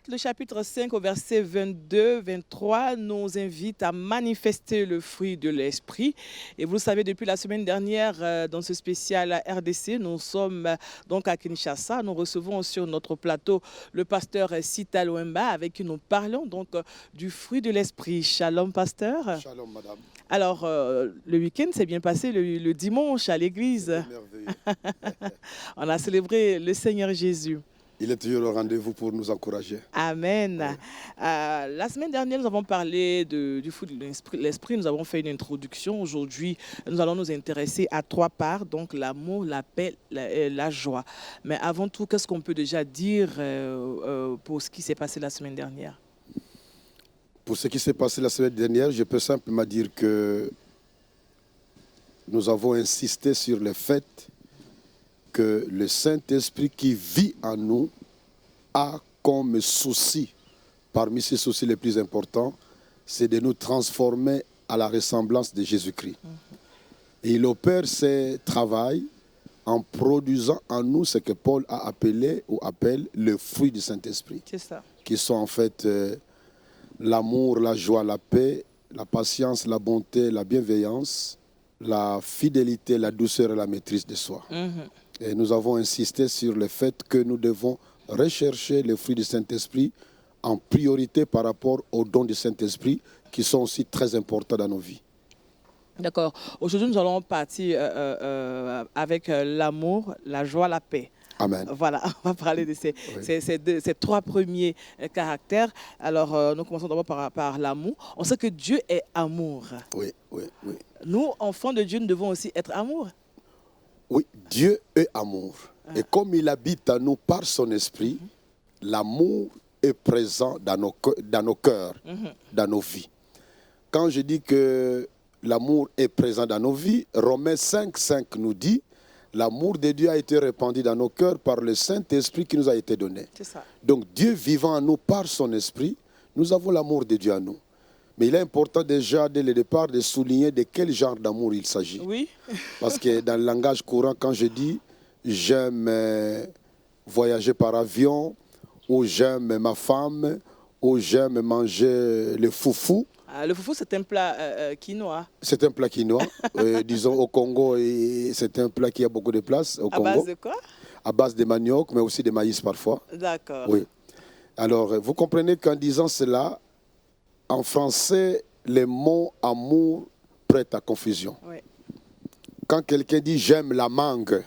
Galates, le chapitre 5, au verset 22-23, nous invite à manifester le fruit de l'esprit. Et vous le savez, depuis la semaine dernière, dans ce spécial RDC, nous sommes donc à Kinshasa. Nous recevons sur notre plateau le pasteur Sita Loemba, avec qui nous parlons donc du fruit de l'esprit. Shalom, pasteur. Shalom, madame. Alors, le week-end s'est bien passé, le dimanche à l'église. Merveilleux. On a célébré le Seigneur Jésus. Il est toujours au rendez-vous pour nous encourager. Amen. Oui. La semaine dernière, nous avons parlé du fruit de l'esprit. Nous avons fait une introduction. Aujourd'hui, nous allons nous intéresser à trois parts, donc l'amour, la paix, la joie. Mais avant tout, qu'est-ce qu'on peut déjà dire pour ce qui s'est passé la semaine dernière? Pour ce qui s'est passé la semaine dernière, je peux simplement dire que nous avons insisté sur le fait que le Saint-Esprit qui vit en nous a comme souci, parmi ses soucis les plus importants, c'est de nous transformer à la ressemblance de Jésus-Christ. Et il opère ce travail en produisant en nous ce que Paul a appelé ou appelle le fruit du Saint-Esprit. C'est ça. Qui sont en fait l'amour, la joie, la paix, la patience, la bonté, la bienveillance, la fidélité, la douceur et la maîtrise de soi. Et nous avons insisté sur le fait que nous devons rechercher les fruits du Saint-Esprit en priorité par rapport aux dons du Saint-Esprit qui sont aussi très importants dans nos vies. D'accord. Aujourd'hui, nous allons partir avec l'amour, la joie, la paix. Amen. Voilà, on va parler de ces trois premiers caractères. Alors, nous commençons d'abord par l'amour. On sait que Dieu est amour. Oui, oui, oui. Nous, enfants de Dieu, nous devons aussi être amour. Oui, Dieu est amour. Et comme il habite en nous par son esprit, l'amour est présent dans nos cœurs, dans nos vies. Quand je dis que l'amour est présent dans nos vies, Romains 5,5 nous dit: l'amour de Dieu a été répandu dans nos cœurs par le Saint-Esprit qui nous a été donné. C'est ça. Donc Dieu vivant en nous par son esprit, nous avons l'amour de Dieu en nous. Mais il est important déjà, dès le départ, de souligner de quel genre d'amour il s'agit. Oui. Parce que dans le langage courant, quand je dis j'aime voyager par avion, ou j'aime ma femme, ou j'aime manger le foufou. Le foufou, c'est un plat quinoa. C'est un plat quinoa. Disons au Congo, c'est un plat qui a beaucoup de place au Congo. À base de quoi? À base de manioc, mais aussi de maïs parfois. D'accord. Oui. Alors, vous comprenez qu'en disant cela, en français, le mot amour prête à confusion. Oui. Quand quelqu'un dit j'aime la mangue,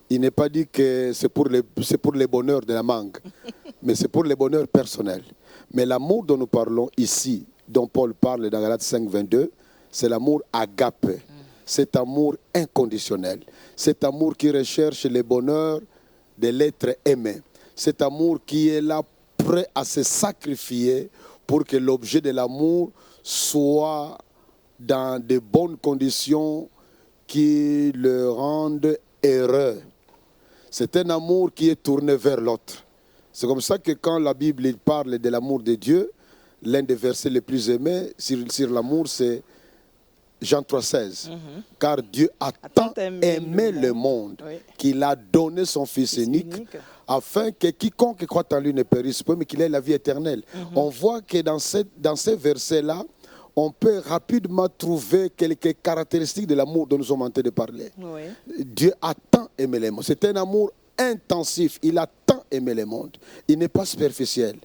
il n'est pas dit que c'est pour le bonheur de la mangue, mais c'est pour le bonheur personnel. Mais l'amour dont nous parlons ici, dont Paul parle dans Galates 5, 22, c'est l'amour agape. Cet amour inconditionnel. Cet amour qui recherche le bonheur de l'être aimé. Cet amour qui est là prêt à se sacrifier pour que l'objet de l'amour soit dans de bonnes conditions qui le rendent heureux. C'est un amour qui est tourné vers l'autre. C'est comme ça que quand la Bible parle de l'amour de Dieu, l'un des versets les plus aimés sur l'amour, c'est Jean 3,16. Car Dieu a tant aimé le monde qu'il a donné son Fils unique, afin que quiconque croit en lui ne périsse pas, mais qu'il ait la vie éternelle. On voit que dans ces versets-là, on peut rapidement trouver quelques caractéristiques de l'amour dont nous sommes en train de parler. Oui. Dieu a tant aimé le monde. C'est un amour intensif. Il a tant aimé le monde. Il n'est pas superficiel.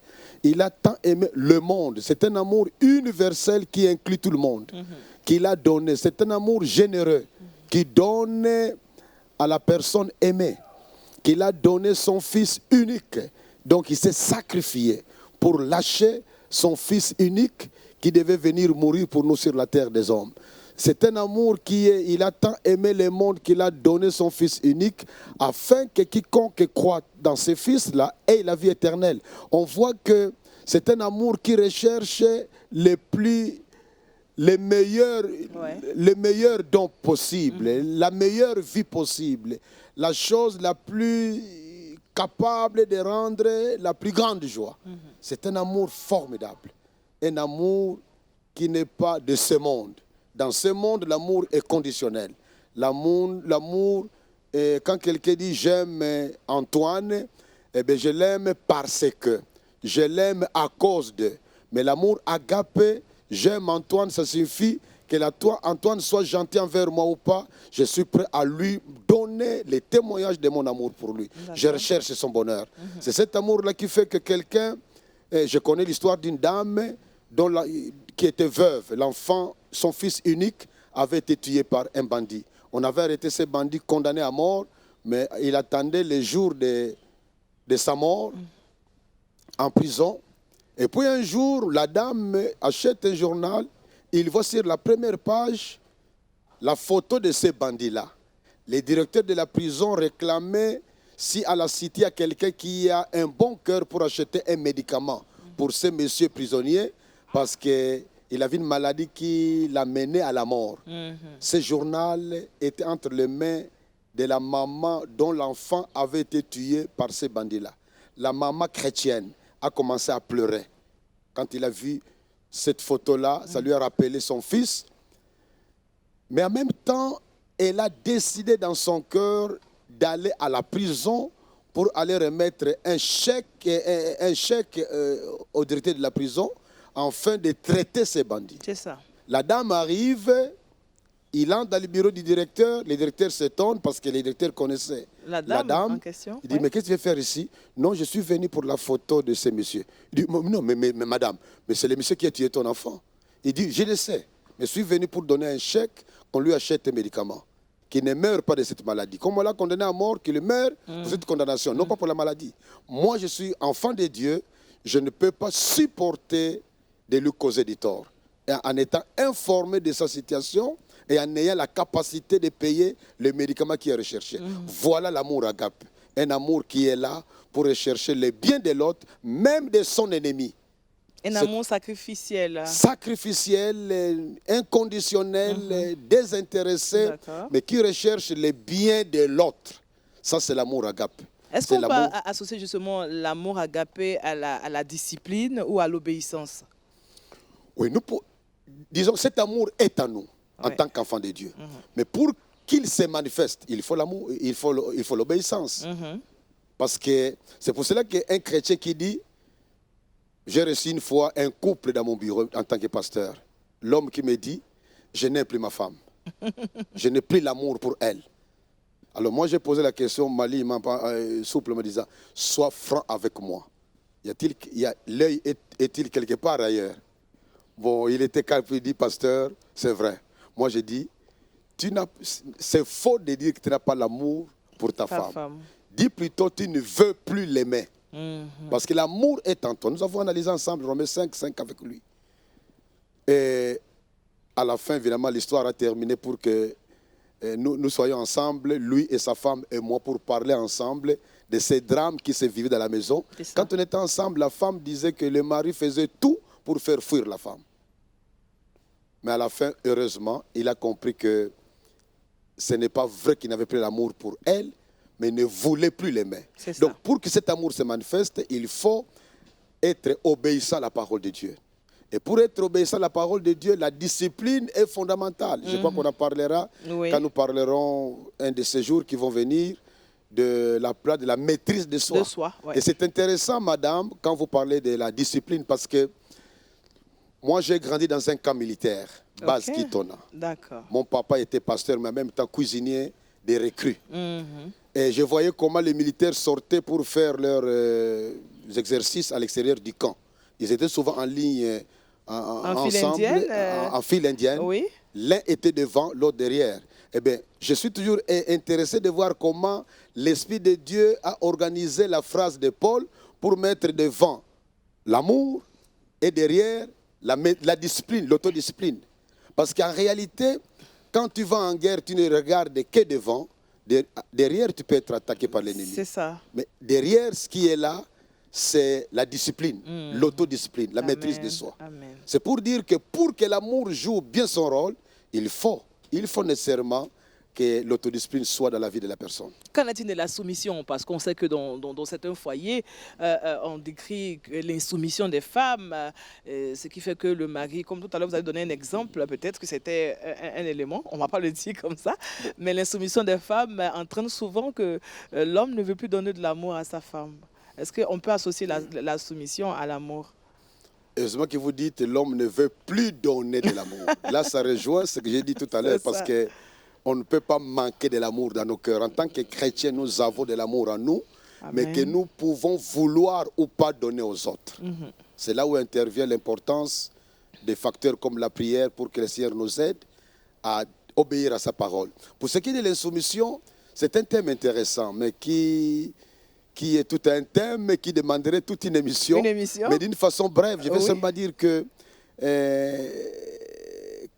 Il a tant aimé le monde. C'est un amour universel qui inclut tout le monde. Qu'il a donné. C'est un amour généreux qui donne à la personne aimée. Qu'il a donné son Fils unique. Donc il s'est sacrifié pour lâcher son Fils unique qui devait venir mourir pour nous sur la terre des hommes. C'est un amour il a tant aimé le monde qu'il a donné son Fils unique afin que quiconque croit dans ce Fils-là ait la vie éternelle. On voit que c'est un amour qui recherche les meilleurs dons possibles, la meilleure vie possible, la chose la plus capable de rendre la plus grande joie. C'est un amour formidable. Un amour qui n'est pas de ce monde. Dans ce monde, l'amour est conditionnel. L'amour, quand quelqu'un dit j'aime Antoine, eh bien, je l'aime parce que. je l'aime à cause de. Mais l'amour agapé, j'aime Antoine, ça suffit que Antoine soit gentil envers moi ou pas, je suis prêt à lui donner les témoignages de mon amour pour lui. Je recherche son bonheur. C'est cet amour-là qui fait que quelqu'un, je connais l'histoire d'une dame qui était veuve. L'enfant, son fils unique, avait été tué par un bandit. On avait arrêté ce bandit condamné à mort, mais il attendait le jour de sa mort en prison. Et puis un jour, la dame achète un journal, il voit sur la première page la photo de ce bandit-là. Les directeurs de la prison réclamaient si à la cité il y a quelqu'un qui a un bon cœur pour acheter un médicament pour ce monsieur prisonnier, parce qu'il avait une maladie qui l'a mené à la mort. Ce journal était entre les mains de la maman dont l'enfant avait été tué par ces bandits-là. La maman chrétienne a commencé à pleurer. Quand il a vu cette photo-là, ça lui a rappelé son fils. Mais en même temps, elle a décidé dans son cœur d'aller à la prison pour aller remettre un chèque au directeur de la prison afin de traiter ces bandits. C'est ça. La dame arrive, il entre dans le bureau du directeur, le directeur s'étonne parce que le directeur connaissait la dame en question. Il dit, mais qu'est-ce que tu veux faire ici? Non, je suis venu pour la photo de ce monsieur. Il dit, non, mais madame, mais c'est le monsieur qui a tué ton enfant. Il dit, je le sais, mais je suis venu pour donner un chèque qu'on lui achète un médicament, qu'il ne meure pas de cette maladie. Comme on l'a condamné à mort, qu'il meure pour cette condamnation, non pas pour la maladie. Moi, je suis enfant de Dieu, je ne peux pas supporter de lui causer du tort. Et en étant informé de sa situation et en ayant la capacité de payer le médicament qui est recherché. Voilà l'amour agape. Un amour qui est là pour rechercher le bien de l'autre, même de son ennemi. Un amour sacrificiel. Sacrificiel, inconditionnel, désintéressé, mais qui recherche le bien de l'autre. Ça, c'est l'amour agape. Est-ce qu'on peut associer justement l'amour agapé à la discipline ou à l'obéissance? Oui, disons, cet amour est en nous, en tant qu'enfants de Dieu. Mais pour qu'il se manifeste, il faut l'amour, il faut l'obéissance. Parce que c'est pour cela qu'un chrétien qui dit, j'ai reçu une fois un couple dans mon bureau en tant que pasteur. L'homme qui me dit, je n'aime plus ma femme. Je n'ai plus l'amour pour elle. Alors moi j'ai posé la question, Mali m'a souple me disant, sois franc avec moi. L'œil est-il quelque part ailleurs? Bon, il était calme, il dit, pasteur, c'est vrai. Moi j'ai dit, c'est faux de dire que tu n'as pas l'amour pour ta femme. Dis plutôt, tu ne veux plus l'aimer. Parce que l'amour est en toi. Nous avons analysé ensemble Romains 5 avec lui. Et à la fin, évidemment, l'histoire a terminé pour que nous soyons ensemble, lui et sa femme et moi, pour parler ensemble de ces drames qui se vivaient dans la maison. Quand on était ensemble, la femme disait que le mari faisait tout pour faire fuir la femme. Mais à la fin, heureusement, il a compris que ce n'est pas vrai qu'il n'avait plus l'amour pour elle, mais ne voulait plus l'aimer. Donc, pour que cet amour se manifeste, il faut être obéissant à la parole de Dieu. Et pour être obéissant à la parole de Dieu, la discipline est fondamentale. Je crois qu'on en parlera quand nous parlerons un de ces jours qui vont venir de la maîtrise de soi. Et c'est intéressant, madame, quand vous parlez de la discipline, parce que moi, j'ai grandi dans un camp militaire, base Kitona. Mon papa était pasteur, mais en même temps cuisinier des recrues. Et je voyais comment les militaires sortaient pour faire leurs exercices à l'extérieur du camp. Ils étaient souvent en ligne, ensemble, en file indienne. L'un était devant, l'autre derrière. Eh bien, je suis toujours intéressé de voir comment l'Esprit de Dieu a organisé la phrase de Paul pour mettre devant l'amour et derrière la discipline, l'autodiscipline. Parce qu'en réalité, quand tu vas en guerre, tu ne regardes que devant. Derrière, tu peux être attaqué par l'ennemi. C'est ça. Mais derrière, ce qui est là, c'est la discipline, l'autodiscipline, la maîtrise de soi. C'est pour dire que pour que l'amour joue bien son rôle, il faut nécessairement que l'autodiscipline soit dans la vie de la personne. Qu'en est-il de la soumission? Parce qu'on sait que dans certains foyers, on décrit l'insoumission des femmes, ce qui fait que le mari, comme tout à l'heure vous avez donné un exemple, peut-être que c'était un élément, on ne va pas le dire comme ça, mais l'insoumission des femmes entraîne souvent que l'homme ne veut plus donner de l'amour à sa femme. Est-ce qu'on peut associer la soumission à l'amour? Heureusement que vous dites l'homme ne veut plus donner de l'amour. Là, ça rejoint ce que j'ai dit tout à l'heure, parce qu'on ne peut pas manquer de l'amour dans nos cœurs. En tant que chrétiens, nous avons de l'amour en nous, mais que nous pouvons vouloir ou pas donner aux autres. C'est là où intervient l'importance des facteurs comme la prière pour que le Seigneur nous aide à obéir à sa parole. Pour ce qui est de l'insoumission, c'est un thème intéressant, mais qui est tout un thème qui demanderait toute une émission. Mais d'une façon brève, je vais seulement dire que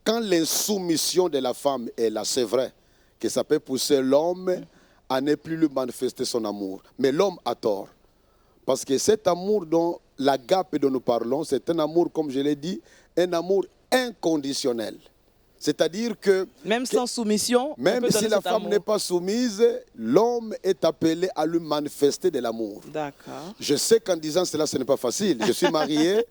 quand l'insoumission de la femme est là, c'est vrai que ça peut pousser l'homme à ne plus lui manifester son amour. Mais l'homme a tort. Parce que cet amour dont l'agape dont nous parlons, c'est un amour, comme je l'ai dit, un amour inconditionnel. C'est-à-dire que même sans soumission, même si la femme n'est pas soumise, l'homme est appelé à lui manifester de l'amour. D'accord. Je sais qu'en disant cela, ce n'est pas facile. Je suis marié,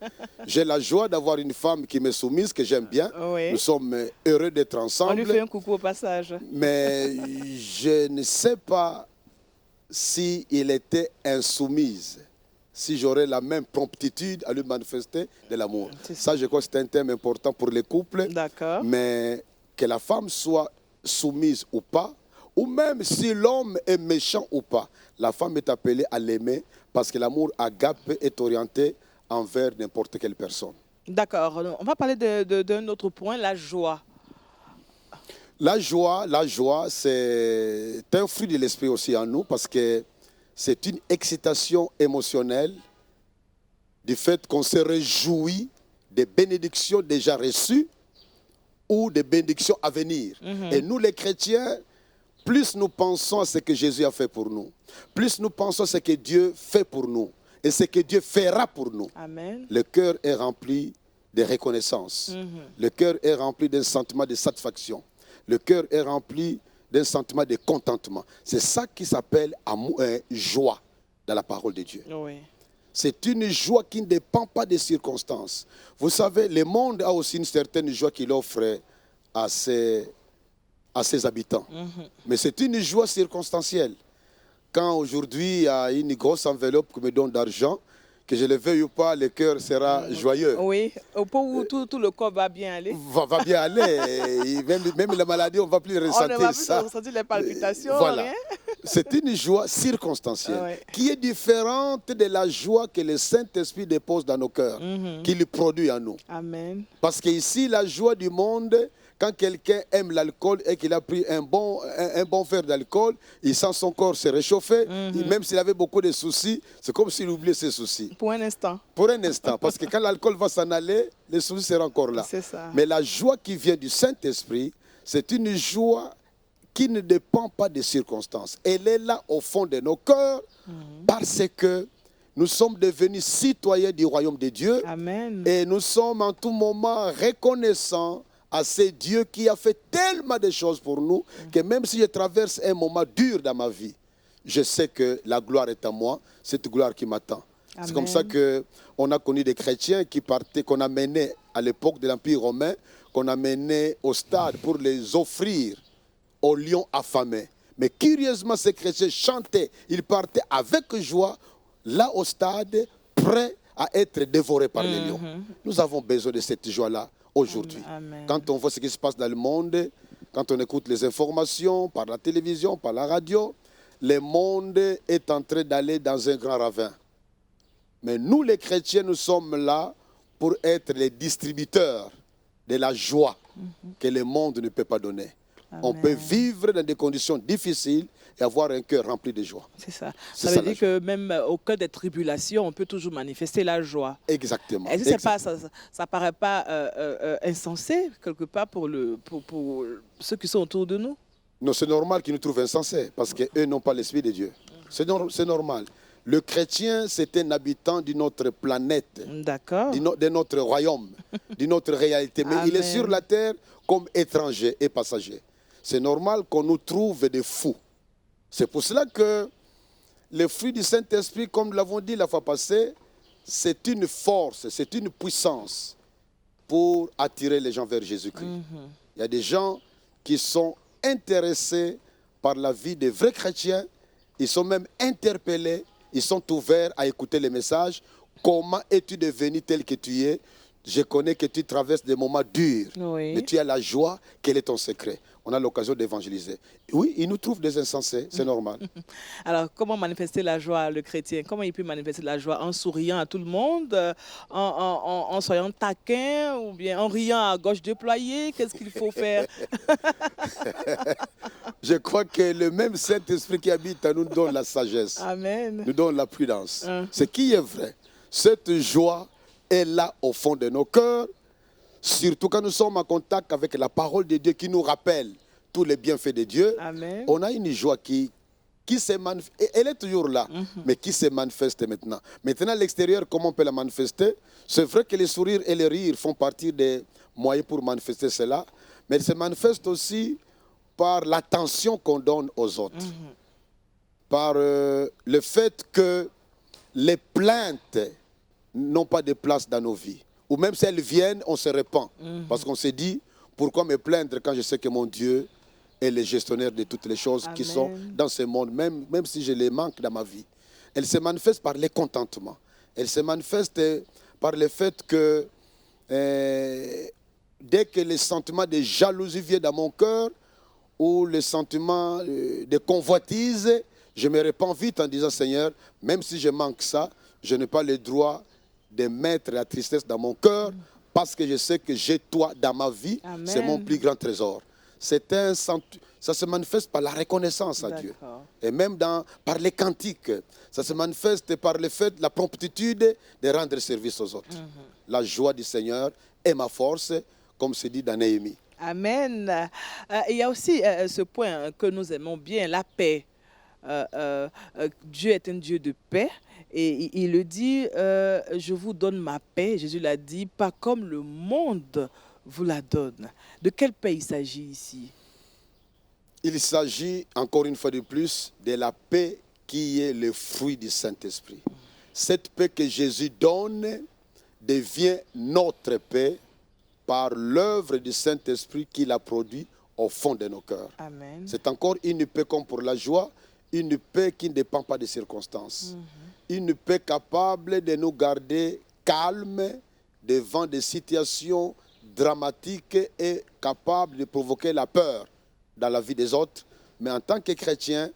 j'ai la joie d'avoir une femme qui m'est soumise, que j'aime bien. Nous sommes heureux d'être ensemble. On lui fait un coucou au passage. Mais je ne sais pas si il était insoumise, si j'aurais la même promptitude à lui manifester de l'amour. Ça, je crois que c'est un thème important pour les couples. D'accord. Mais que la femme soit soumise ou pas, ou même si l'homme est méchant ou pas, la femme est appelée à l'aimer parce que l'amour agape est orienté envers n'importe quelle personne. D'accord. On va parler d'un autre point, la joie. La joie, c'est un fruit de l'esprit aussi en nous parce que c'est une excitation émotionnelle du fait qu'on se réjouit des bénédictions déjà reçues ou des bénédictions à venir. Et nous, les chrétiens, plus nous pensons à ce que Jésus a fait pour nous, plus nous pensons à ce que Dieu fait pour nous et ce que Dieu fera pour nous. Amen. Le cœur est rempli de reconnaissance. Le cœur est rempli d'un sentiment de satisfaction. Le cœur est rempli d'un sentiment de contentement. C'est ça qui s'appelle joie dans la parole de Dieu. Oui. C'est une joie qui ne dépend pas des circonstances. Vous savez, le monde a aussi une certaine joie qu'il offre à ses habitants. Mais c'est une joie circonstancielle. Quand aujourd'hui il y a une grosse enveloppe qui me donne d'argent, que je le veuille ou pas, le cœur sera joyeux. Oui, au point où tout le corps va bien aller. Va bien aller. Et même la maladie, on ne va plus ressentir ça. On ne va plus ressentir les palpitations, voilà. rien. C'est une joie circonstancielle qui est différente de la joie que le Saint-Esprit dépose dans nos cœurs, qu'il produit en nous. Amen. Parce qu'ici, la joie du monde, quand quelqu'un aime l'alcool et qu'il a pris un bon verre d'alcool, il sent son corps se réchauffer. Et même s'il avait beaucoup de soucis, c'est comme s'il oubliait ses soucis. Pour un instant. Pour un instant. Parce que quand l'alcool va s'en aller, les soucis seront encore là. C'est ça. Mais la joie qui vient du Saint-Esprit, c'est une joie qui ne dépend pas des circonstances. Elle est là au fond de nos cœurs parce que nous sommes devenus citoyens du royaume de Dieu. Amen. Et nous sommes en tout moment reconnaissants à ce Dieu qui a fait tellement de choses pour nous que même si je traverse un moment dur dans ma vie, je sais que la gloire est à moi, cette gloire qui m'attend. C'est comme ça qu'on a connu des chrétiens qui partaient, qu'on a menés à l'époque de l'Empire romain, qu'on a menés au stade pour les offrir aux lions affamés. Mais curieusement, ces chrétiens chantaient, ils partaient avec joie, là au stade, prêts à être dévorés par les lions. Nous avons besoin de cette joie-là aujourd'hui. Quand on voit ce qui se passe dans le monde, quand on écoute les informations par la télévision, par la radio, le monde est en train d'aller dans un grand ravin. Mais nous, les chrétiens, nous sommes là pour être les distributeurs de la joie que le monde ne peut pas donner. Amen. On peut vivre dans des conditions difficiles et avoir un cœur rempli de joie. C'est ça. Ça veut dire que même au cœur des tribulations, on peut toujours manifester la joie. Exactement. Est-ce que ça ne paraît pas insensé, quelque part, pour ceux qui sont autour de nous? Non, c'est normal qu'ils nous trouvent insensés, parce qu'eux n'ont pas l'Esprit de Dieu. C'est normal. Le chrétien, c'est un habitant de notre planète, de notre royaume, de notre réalité. Mais il est sur la terre comme étranger et passager. C'est normal qu'on nous trouve des fous. C'est pour cela que le fruit du Saint-Esprit, comme nous l'avons dit la fois passée, c'est une force, c'est une puissance pour attirer les gens vers Jésus-Christ. Il y a des gens qui sont intéressés par la vie des vrais chrétiens. Ils sont même interpellés ils sont ouverts à écouter les messages. Comment es-tu devenu tel que tu es? Je connais que tu traverses des moments durs, Oui. mais tu as la joie. Quel est ton secret? On a l'occasion d'évangéliser. Oui, ils nous trouvent des insensés, c'est normal. Alors, comment manifester la joie, le chrétien? Comment il peut manifester la joie? En souriant à tout le monde, en soyant taquin, ou bien en riant à gauche déployée? Qu'est-ce qu'il faut faire? Je crois que le même Saint-Esprit qui habite en nous donne la sagesse, Amen. nous donne la prudence. Mhm. Ce qui est vrai, cette joie est là au fond de nos cœurs, surtout quand nous sommes en contact avec la parole de Dieu qui nous rappelle tous les bienfaits de Dieu. Amen. On a une joie qui se manifeste, elle est toujours là, mais qui se manifeste maintenant. Maintenant, à l'extérieur, comment on peut la manifester? C'est vrai que les sourires et les rires font partie des moyens pour manifester cela, mais elle se manifeste aussi par l'attention qu'on donne aux autres, par le fait que les plaintes n'ont pas de place dans nos vies. Ou même si elles viennent, on se répand. Parce qu'on se dit, pourquoi me plaindre quand je sais que mon Dieu est le gestionnaire de toutes les choses qui Amen. sont dans ce monde, même si je les manque dans ma vie. Elle se manifeste par le contentement. Elle se manifeste par le fait que dès que le sentiment de jalousie vient dans mon cœur, ou le sentiment de convoitise, je me répands vite en disant, Seigneur, même si je manque ça, je n'ai pas le droit de mettre la tristesse dans mon cœur, parce que je sais que j'ai toi dans ma vie. Amen. C'est mon plus grand trésor. Ça se manifeste par la reconnaissance à Dieu. D'accord. Et même par les cantiques. Ça se manifeste par le fait, la promptitude de rendre service aux autres. La joie du Seigneur est ma force, comme c'est dit dans Néhémie. Amen. Il y a aussi ce point que nous aimons bien, la paix. Dieu est un Dieu de paix et il le dit, je vous donne ma paix. Jésus l'a dit, pas comme le monde vous la donne. De quelle paix il s'agit ici? Il s'agit, encore une fois de plus, de la paix qui est le fruit du Saint-Esprit. Cette paix que Jésus donne devient notre paix par l'œuvre du Saint-Esprit qu'il a produit au fond de nos cœurs. Amen. C'est encore une paix comme pour la joie, une paix qui ne dépend pas des circonstances. Une paix capable de nous garder calmes devant des situations dramatiques et capable de provoquer la peur dans la vie des autres. Mais en tant que chrétiens,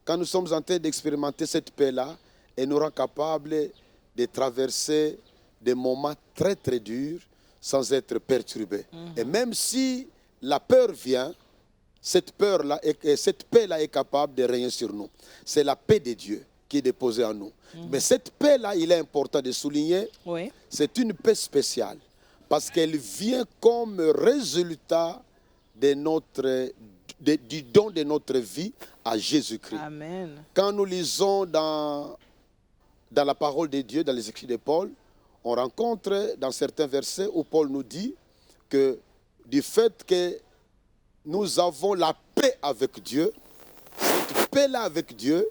quand nous sommes en train d'expérimenter cette paix-là, elle nous rend capables de traverser des moments très très durs sans être perturbés. Et même si la peur vient, cette paix-là est capable de régner sur nous. C'est la paix de Dieu qui est déposée en nous. Mais cette paix-là, il est important de souligner, Oui. c'est une paix spéciale. Parce qu'elle vient comme résultat de du don de notre vie à Jésus-Christ. Amen. Quand nous lisons dans la parole de Dieu, dans les écrits de Paul, on rencontre dans certains versets où Paul nous dit que du fait que nous avons la paix avec Dieu, cette paix-là avec Dieu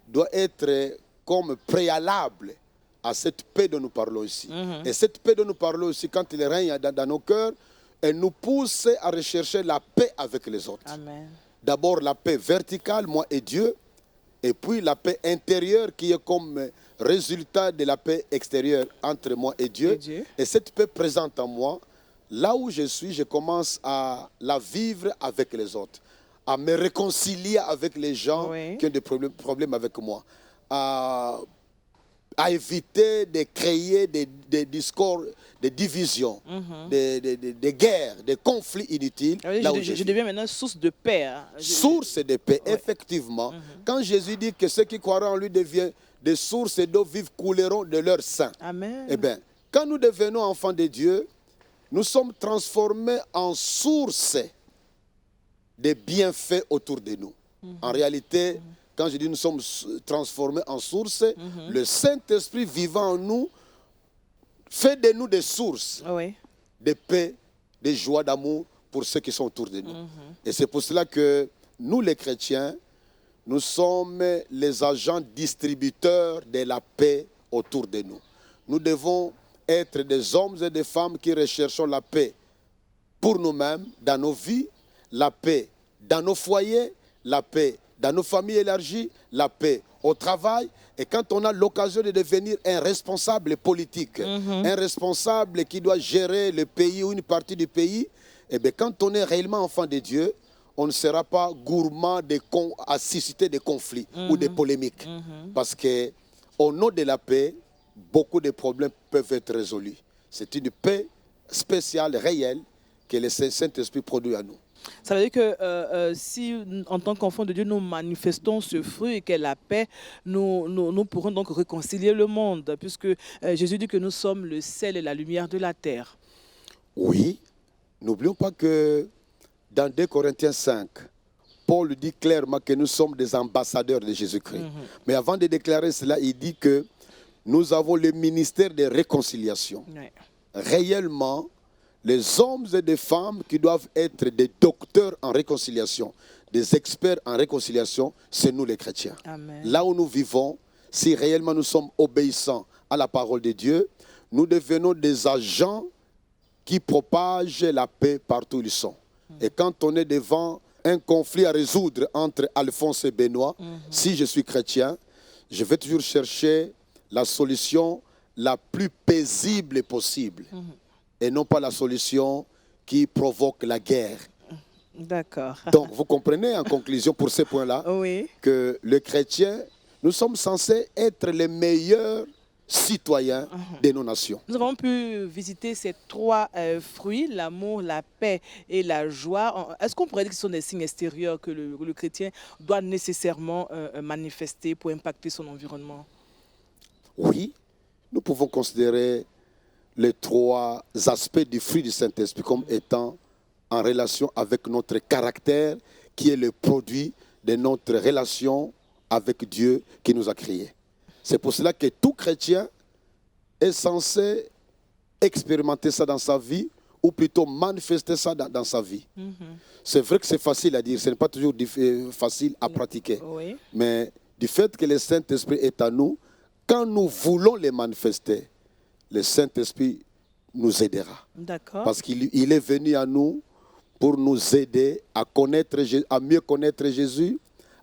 doit être comme préalable à cette paix dont nous parlons ici. Et cette paix dont nous parlons ici, quand il règne dans nos cœurs, elle nous pousse à rechercher la paix avec les autres. Amen. D'abord la paix verticale, moi et Dieu, et puis la paix intérieure qui est comme résultat de la paix extérieure entre moi et Dieu. Et cette paix présente en moi, là où je suis, je commence à la vivre avec les autres, à me réconcilier avec les gens qui ont des problèmes avec moi, à éviter de créer des discours, des divisions, des guerres, des conflits inutiles. Je deviens maintenant source de paix. Hein. Source de paix, effectivement. Quand Jésus dit que ceux qui croiront en lui deviennent des sources d'eau vive couleront de leur sein. Amen. Eh bien, quand nous devenons enfants de Dieu, nous sommes transformés en source des bienfaits autour de nous. En réalité, quand je dis nous sommes transformés en source, le Saint-Esprit vivant en nous fait de nous des sources de paix, de joie, d'amour pour ceux qui sont autour de nous. Et c'est pour cela que nous, les chrétiens, nous sommes les agents distributeurs de la paix autour de nous. Nous devons être des hommes et des femmes qui recherchons la paix pour nous-mêmes, dans nos vies, la paix dans nos foyers, la paix Dans nos familles élargies, la paix. Au travail, et quand on a l'occasion de devenir un responsable politique, un responsable qui doit gérer le pays ou une partie du pays, eh bien, quand on est réellement enfant de Dieu, on ne sera pas gourmand à susciter des conflits ou des polémiques. Parce qu'au nom de la paix, beaucoup de problèmes peuvent être résolus. C'est une paix spéciale, réelle, que le Saint-Esprit produit à nous. Ça veut dire que si, en tant qu'enfants de Dieu, nous manifestons ce fruit et qu'est la paix, nous pourrons donc réconcilier le monde, puisque Jésus dit que nous sommes le sel et la lumière de la terre. Oui, n'oublions pas que dans 2 Corinthiens 5, Paul dit clairement que nous sommes des ambassadeurs de Jésus-Christ. Mais avant de déclarer cela, il dit que nous avons le ministère de réconciliation. Ouais. Réellement, les hommes et des femmes qui doivent être des docteurs en réconciliation, des experts en réconciliation, c'est nous les chrétiens. Amen. Là où nous vivons, si réellement nous sommes obéissants à la parole de Dieu, nous devenons des agents qui propagent la paix partout où ils sont. Et quand on est devant un conflit à résoudre entre Alphonse et Benoît, si je suis chrétien, je vais toujours chercher la solution la plus paisible possible. Et non pas la solution qui provoque la guerre. D'accord. Donc, vous comprenez en conclusion pour ces points-là Oui. que les chrétiens, nous sommes censés être les meilleurs citoyens de nos nations. Nous avons pu visiter ces 3 fruits, l'amour, la paix et la joie. Est-ce qu'on pourrait dire que ce sont des signes extérieurs que le chrétien doit nécessairement manifester pour impacter son environnement? Oui, nous pouvons considérer les 3 aspects du fruit du Saint-Esprit comme étant en relation avec notre caractère, qui est le produit de notre relation avec Dieu qui nous a créés. C'est pour cela que tout chrétien est censé expérimenter ça dans sa vie, ou plutôt manifester ça dans sa vie. C'est vrai que c'est facile à dire, ce n'est pas toujours facile à pratiquer. Oui. Mais du fait que le Saint-Esprit est à nous, quand nous voulons les manifester, le Saint-Esprit nous aidera. D'accord. Parce qu'il est venu à nous pour nous aider à mieux connaître Jésus,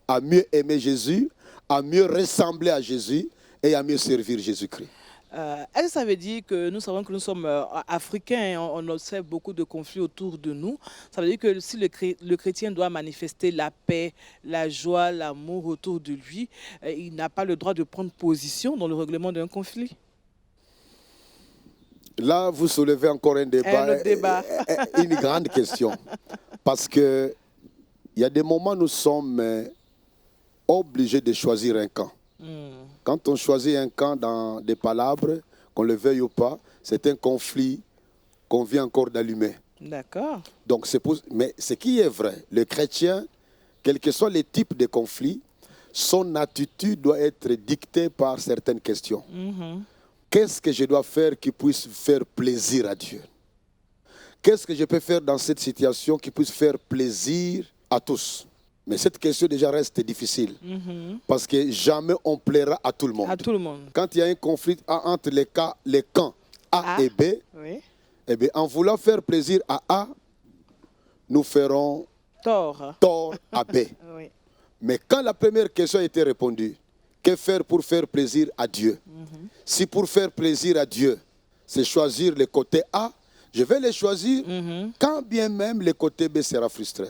à mieux aimer Jésus, à mieux ressembler à Jésus et à mieux servir Jésus-Christ. Est-ce que ça veut dire que nous savons que nous sommes africains et on observe beaucoup de conflits autour de nous? Ça veut dire que si le chrétien doit manifester la paix, la joie, l'amour autour de lui, il n'a pas le droit de prendre position dans le règlement d'un conflit? Là, vous soulevez encore un débat, une grande question. Parce qu'il y a des moments où nous sommes obligés de choisir un camp. Quand on choisit un camp dans des palabres, qu'on le veuille ou pas, c'est un conflit qu'on vient encore d'allumer. D'accord. Donc, mais ce qui est vrai, le chrétien, quel que soit le type de conflit, son attitude doit être dictée par certaines questions. Qu'est-ce que je dois faire qui puisse faire plaisir à Dieu? Qu'est-ce que je peux faire dans cette situation qui puisse faire plaisir à tous? Mais cette question déjà reste difficile. Parce que jamais on plaira à tout le monde. À tout le monde. Quand il y a un conflit entre les camps A et B, Oui. eh bien, en voulant faire plaisir à A, nous ferons tort à B. Oui. Mais quand la première question a été répondue, que faire pour faire plaisir à Dieu? Si pour faire plaisir à Dieu, c'est choisir le côté A, je vais le choisir quand bien même le côté B sera frustré.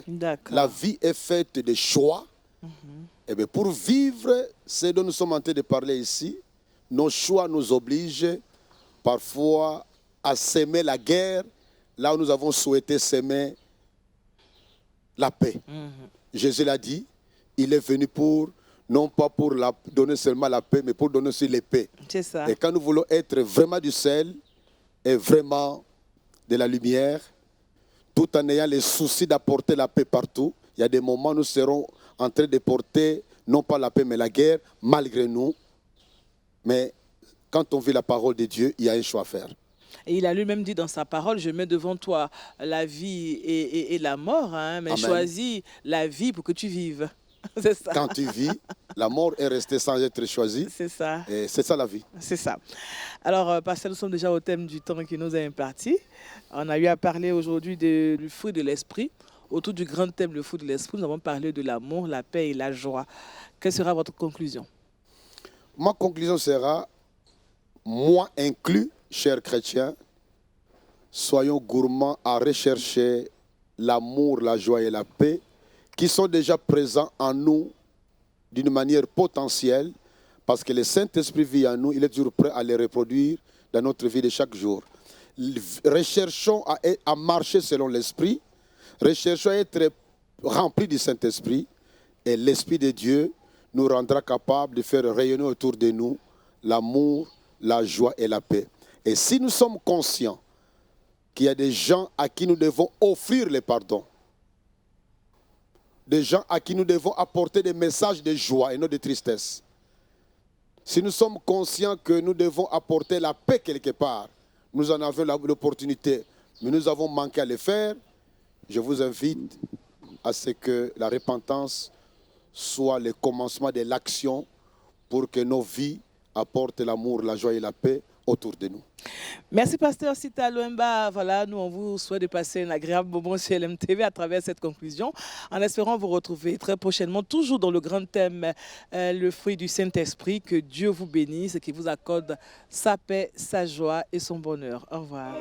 La vie est faite de choix. Et bien pour vivre ce dont nous sommes en train de parler ici, nos choix nous obligent parfois à s'aimer la guerre là où nous avons souhaité s'aimer la paix. Jésus l'a dit, il est venu non pas pour donner seulement la paix, mais pour donner aussi l'épée. C'est ça. Et quand nous voulons être vraiment du sel et vraiment de la lumière, tout en ayant le souci d'apporter la paix partout, il y a des moments où nous serons en train de porter non pas la paix, mais la guerre, malgré nous. Mais quand on vit la parole de Dieu, il y a un choix à faire. Et il a lui-même dit dans sa parole, je mets devant toi la vie et la mort, hein, mais choisis la vie pour que tu vives. C'est ça. Quand tu vis, la mort est restée sans être choisie. C'est ça. Et c'est ça la vie. C'est ça. Alors, pasteur, nous sommes déjà au thème du temps qui nous est imparti. On a eu à parler aujourd'hui du fruit de l'esprit. autour du grand thème, le fruit de l'esprit. Nous avons parlé de l'amour, la paix et la joie. Quelle sera votre conclusion? Ma conclusion sera, moi inclus, chers chrétiens, soyons gourmands à rechercher l'amour, la joie et la paix qui sont déjà présents en nous d'une manière potentielle, parce que le Saint-Esprit vit en nous, il est toujours prêt à les reproduire dans notre vie de chaque jour. Recherchons à marcher selon l'Esprit, recherchons à être remplis du Saint-Esprit, et l'Esprit de Dieu nous rendra capables de faire rayonner autour de nous l'amour, la joie et la paix. Et si nous sommes conscients qu'il y a des gens à qui nous devons offrir le pardon, des gens à qui nous devons apporter des messages de joie et non de tristesse, si nous sommes conscients que nous devons apporter la paix quelque part, nous en avons l'opportunité, mais nous avons manqué à le faire, je vous invite à ce que la repentance soit le commencement de l'action pour que nos vies apportent l'amour, la joie et la paix autour de nous. Merci, pasteur Sita Luemba. Voilà, nous, on vous souhaite de passer un agréable moment sur LMTV à travers cette conclusion, en espérant vous retrouver très prochainement, toujours dans le grand thème, le fruit du Saint-Esprit. Que Dieu vous bénisse et qu'il vous accorde sa paix, sa joie et son bonheur. Au revoir.